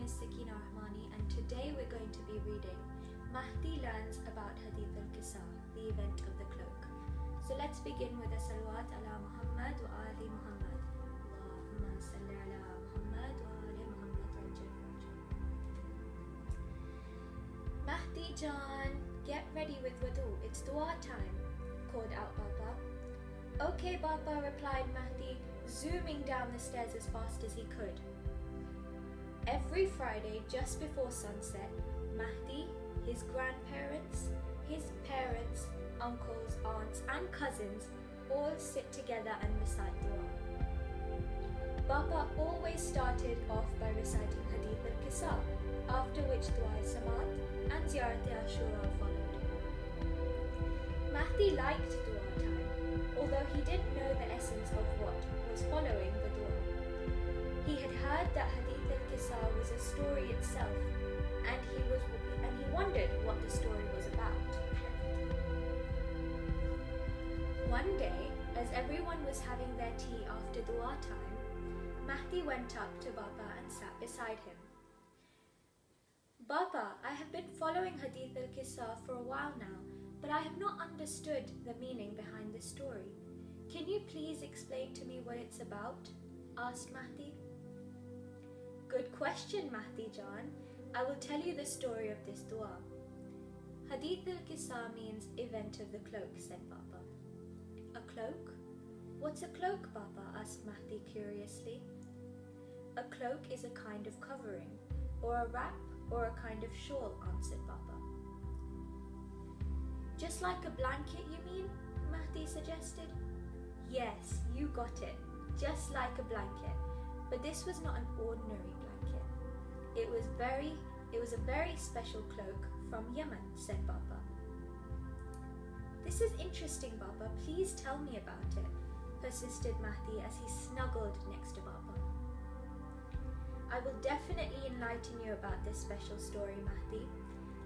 name is Sakina Rahemani, and today we're going to be reading Mahdi learns about Hadith al Kisaa, the event of the cloak. So let's begin with a salawat ala Muhammad wa ali Muhammad. Allahumma salli ala Muhammad wa ali Muhammad. Mahdi Jan, get ready with wudu. It's dua time, called out Baba. Okay, Baba, replied Mahdi, zooming down the stairs as fast as he could. Every Friday, just before sunset, Mahdi, his grandparents, his parents, uncles, aunts, and cousins all sit together and recite dua. Baba always started off by reciting Hadith al Kisaa, after which dua samat and ziyarat ashura followed. Mahdi liked dua time, although he didn't know the essence of what was following the dua. He had heard that Hadith al Kisaa was a story itself, and he wondered what the story was about. One day, as everyone was having their tea after dua time, Mahdi went up to Baba and sat beside him. Baba, I have been following Hadith al Kisaa for a while now, but I have not understood the meaning behind the story. Can you please explain to me what it's about? Asked Mahdi. Good question, Mahdi Jan. I will tell you the story of this dua. Hadith al Kisaa means event of the cloak, said Baba. A cloak? What's a cloak, Baba? Asked Mahdi curiously. A cloak is a kind of covering, or a wrap, or a kind of shawl, answered Baba. Just like a blanket, you mean? Mahdi suggested. Yes, you got it. Just like a blanket. But this was not an ordinary blanket. It was a very special cloak from Yemen, said Baba. This is interesting, Baba. Please tell me about it, persisted Mahdi as he snuggled next to Baba. I will definitely enlighten you about this special story, Mahdi.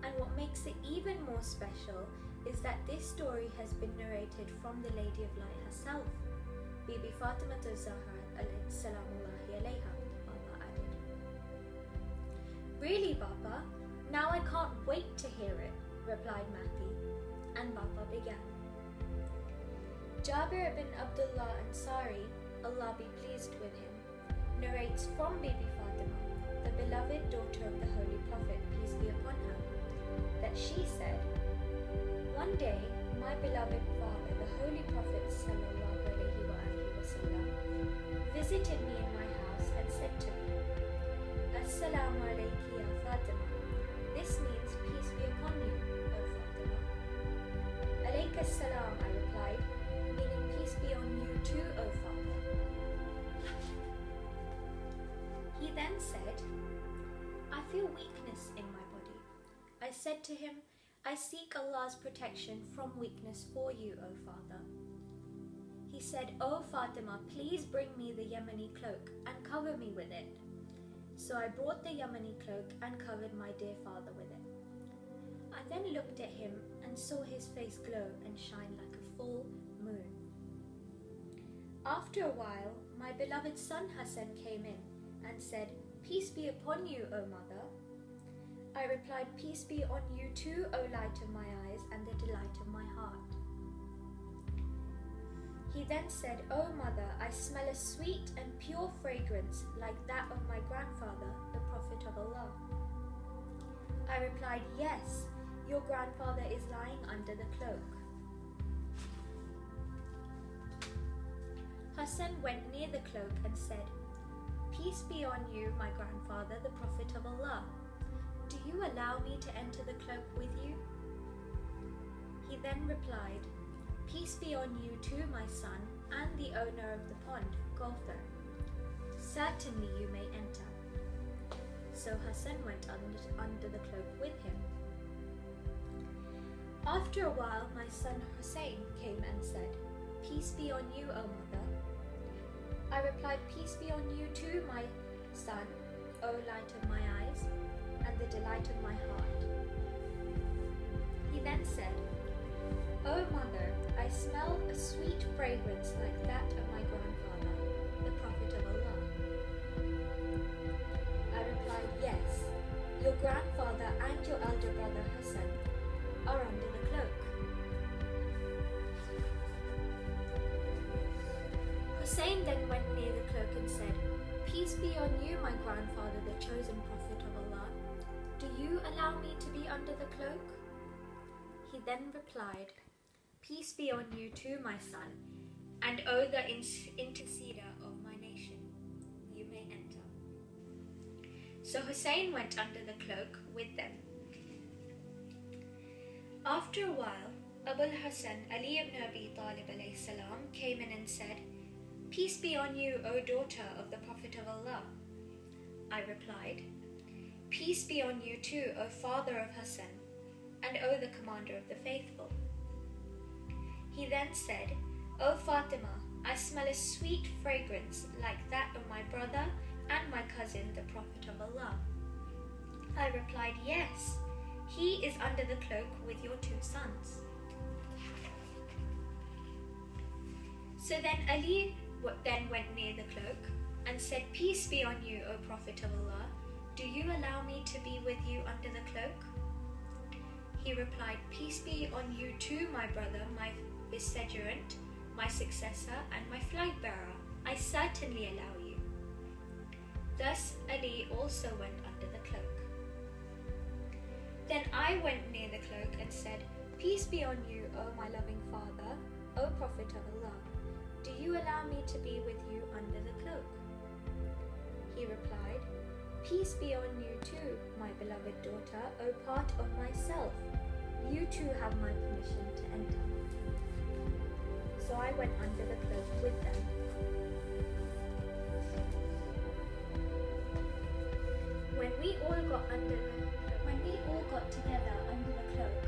And what makes it even more special is that this story has been narrated from the Lady of Light herself, Bibi Fatima al-Zahra salamullahi alayha, Baba added. Really, Baba? Now I can't wait to hear it, replied Mahdi, and Baba began. Jabir ibn Abdullah Ansari, Allah be pleased with him, narrates from Bibi Fatima, the beloved daughter of the Holy Prophet, peace be upon her, that she said, one day, my beloved father, the Holy Prophet sallallahu alaihi wasallam, visited me in my house and said to me, Assalamu alayki ya Fatima. This means peace be upon you, O Fatima. Alayka salam, I replied, meaning peace be on you too, O Father. He then said, I feel weakness in my body. I said to him, I seek Allah's protection from weakness for you, O Father. He said, O Fatima, please bring me the Yemeni cloak and cover me with it. So I brought the Yemeni cloak and covered my dear father with it. I then looked at him and saw his face glow and shine like a full moon. After a while, my beloved son Hassan came in and said, Peace be upon you, O mother. I replied, Peace be on you too, O light of my eyes and the delight of my heart. He then said, O mother, I smell a sweet and pure fragrance like that of my grandfather, the Prophet of Allah. I replied, Yes, your grandfather is lying under the cloak. Hassan went near the cloak and said, Peace be on you, my grandfather, the Prophet of Allah. Do you allow me to enter the cloak with you? He then replied, Peace be on you too, my son, and the owner of the pond, Gulfer. Certainly you may enter. So Hassan went under the cloak with him. After a while, my son Hussein came and said, Peace be on you, O mother. I replied, Peace be on you too, my son, O light of my eyes and the delight of my heart. He then said, O mother, I smell a sweet fragrance like that of my grandfather, the Prophet of Allah. I replied, yes, grandfather and your elder brother Hassan are under the cloak. Hussein then went near the cloak and said, Peace be on you, my grandfather, the chosen prophet of Allah. Do you allow me to be under the cloak? He then replied, Peace be on you too, my son, and O the interceder of my nation, you may enter. So Hussein went under the cloak with them. After a while, Abul Hassan Ali ibn Abi Talib alayhi salam came in and said, Peace be on you, O daughter of the Prophet of Allah. I replied, Peace be on you too, O father of Hassan, and O the commander of the faithful. He then said, O Fatima, I smell a sweet fragrance like that of my brother and my cousin, the Prophet of Allah. I replied, Yes, he is under the cloak with your two sons. So then Ali then went near the cloak and said, Peace be on you, O Prophet of Allah. Do you allow me to be with you under the cloak? He replied, Peace be on you too, my brother, my vicegerent, my successor, and my flag bearer. I certainly allow you. Thus Ali also went under the cloak. Then I went near the cloak and said, Peace be on you, O my loving father, O Prophet of Allah. Do you allow me to be with you under the cloak? He replied, Peace be on you too, my beloved daughter, O part of myself. You too have my permission to enter. So I went under the cloak with them. When we all got together under the cloak,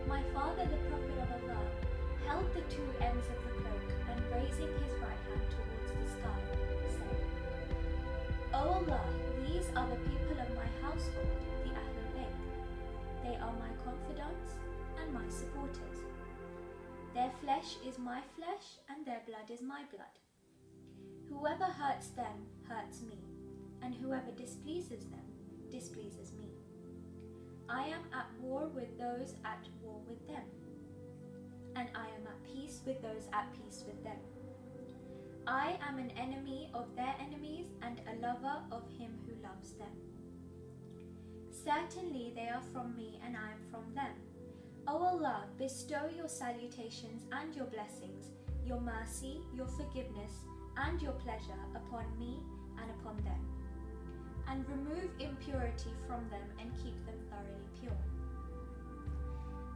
my father, the Prophet of Allah, held the two ends of the cloak and raising his right hand towards the sky, said, O Allah, these are the people of my household, the Ahlul Bayt. They are my confidants and my supporters. Their flesh is my flesh and their blood is my blood. Whoever hurts them hurts me, and whoever displeases them displeases me. I am at war with those at war with them, and I am at peace with those at peace with them. I am an enemy of their enemies and a lover of him who loves them. Certainly they are from me and I am from them. O Allah, bestow your salutations and your blessings, your mercy, your forgiveness, and your pleasure upon me and upon them, and remove impurity from them and keep them thoroughly pure.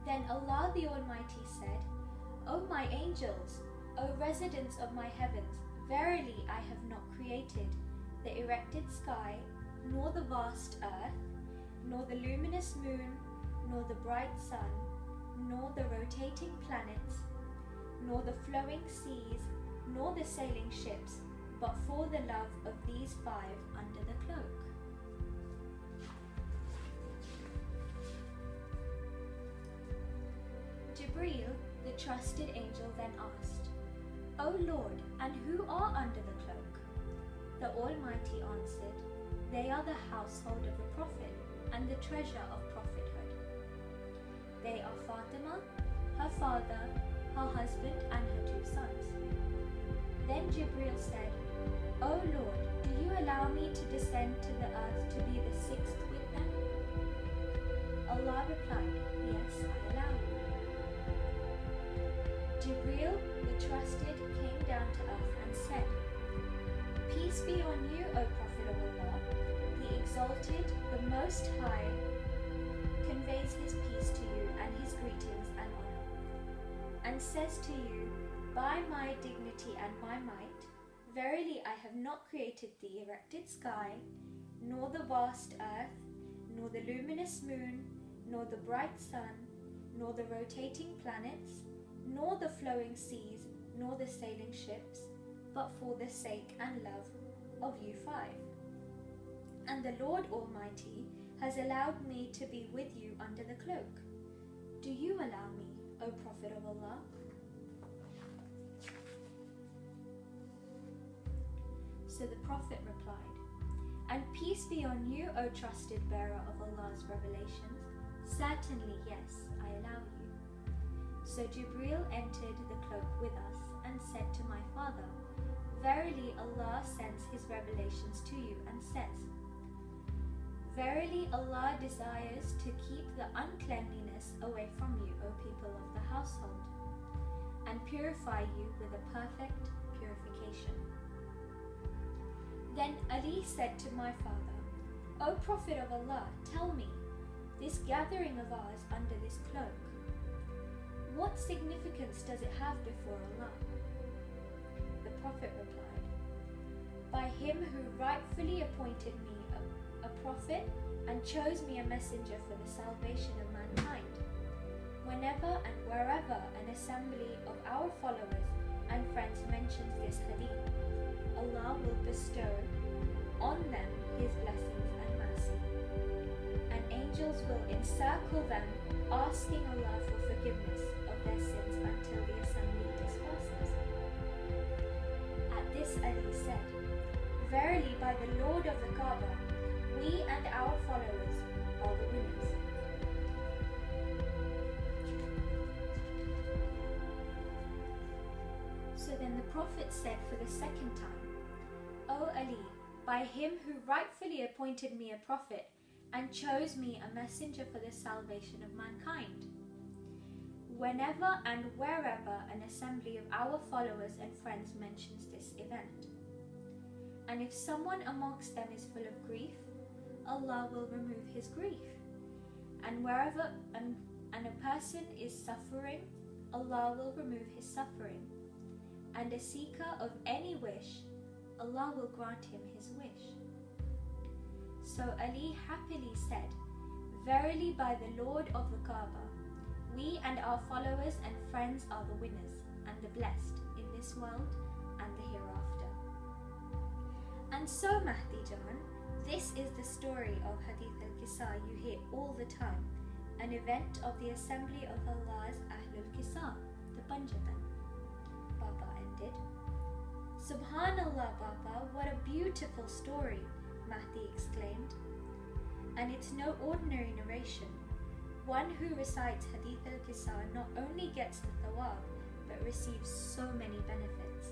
Then Allah the Almighty said, O my angels, O residents of my heavens, verily I have not created the erected sky, nor the vast earth, nor the luminous moon, nor the bright sun, nor the rotating planets, nor the flowing seas, nor the sailing ships, but for the love of these five under the cloak. Jibreel, the trusted angel, then asked, O Lord, and who are under the cloak? The Almighty answered, They are the household of the Prophet and the treasure of prophethood. They are Fatima, her father, her husband, and her two sons. Then Jibreel said, O Lord, do you allow me to descend to the earth to be the sixth with them? Allah replied, Yes, I allow you. Jibreel, the trusted, came down to earth and said, Peace be on you, O Prophet of Allah. The exalted, the Most High, conveys his peace to you and his greetings and honor, and says to you, By my dignity and my might, verily I have not created the erected sky, nor the vast earth, nor the luminous moon, nor the bright sun, nor the rotating planets, nor the flowing seas, nor the sailing ships, but for the sake and love of you five. And the Lord Almighty has allowed me to be with you under the cloak. Do you allow me, O Prophet of Allah? So the Prophet replied, And peace be on you, O trusted bearer of Allah's revelations. Certainly, yes, I allow you. So Jibreel entered the cloak with us and said to my father, Verily Allah sends His revelations to you and says, Verily Allah desires to keep the uncleanliness away from you, O people of the household, and purify you with a perfect purification. Then Ali said to my father, O Prophet of Allah, tell me, this gathering of ours under this cloak, what significance does it have before Allah? The Prophet replied, By Him who rightfully appointed me a prophet and chose me a messenger for the salvation of mankind. Whenever and wherever an assembly of our followers and friends mentions this hadith, Allah will bestow on them His blessings and mercy, and angels will encircle them, asking Allah for forgiveness of their sins until the assembly disperses. At this Ali said, Verily by the Lord of the Kaaba, we and our followers are the winners. So then the Prophet said for the second time, O Ali, by Him who rightfully appointed me a prophet and chose me a messenger for the salvation of mankind, whenever and wherever an assembly of our followers and friends mentions this event, and if someone amongst them is full of grief, Allah will remove his grief, and wherever and a person is suffering, Allah will remove his suffering, and a seeker of any wish, Allah will grant him his wish. So Ali happily said, Verily by the Lord of the Kaaba, we and our followers and friends are the winners and the blessed in this world and the hereafter. And so Mahdi Jan, this is the story of Hadith al Kisaa you hear all the time, an event of the assembly of Allah's Ahl al Kisaa, the Panjatan. Baba ended. Subhanallah, Baba, what a beautiful story, Mahdi exclaimed. And it's no ordinary narration. One who recites Hadith al Kisaa not only gets the thawab, but receives so many benefits.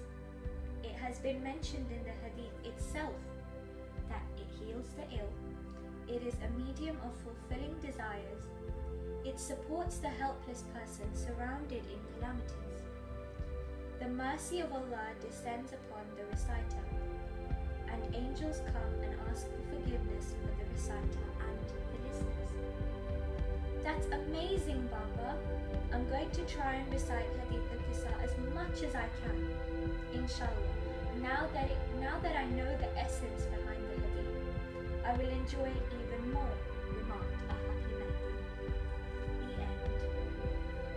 It has been mentioned in the Hadith itself that it heals the ill, it is a medium of fulfilling desires, it supports the helpless person surrounded in calamities. The mercy of Allah descends upon the reciter, and angels come and ask for forgiveness for the reciter and the listeners. That's amazing, Baba. I'm going to try and recite Hadith al Kisaa as much as I can, inshallah. Now that I know the essence behind the hadith, I will enjoy it even more, remarked a happy Mahdi. The end.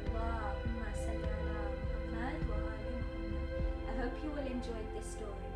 Allahumma salli ala Muhammad wa ali Muhammad. I hope you will enjoy this story.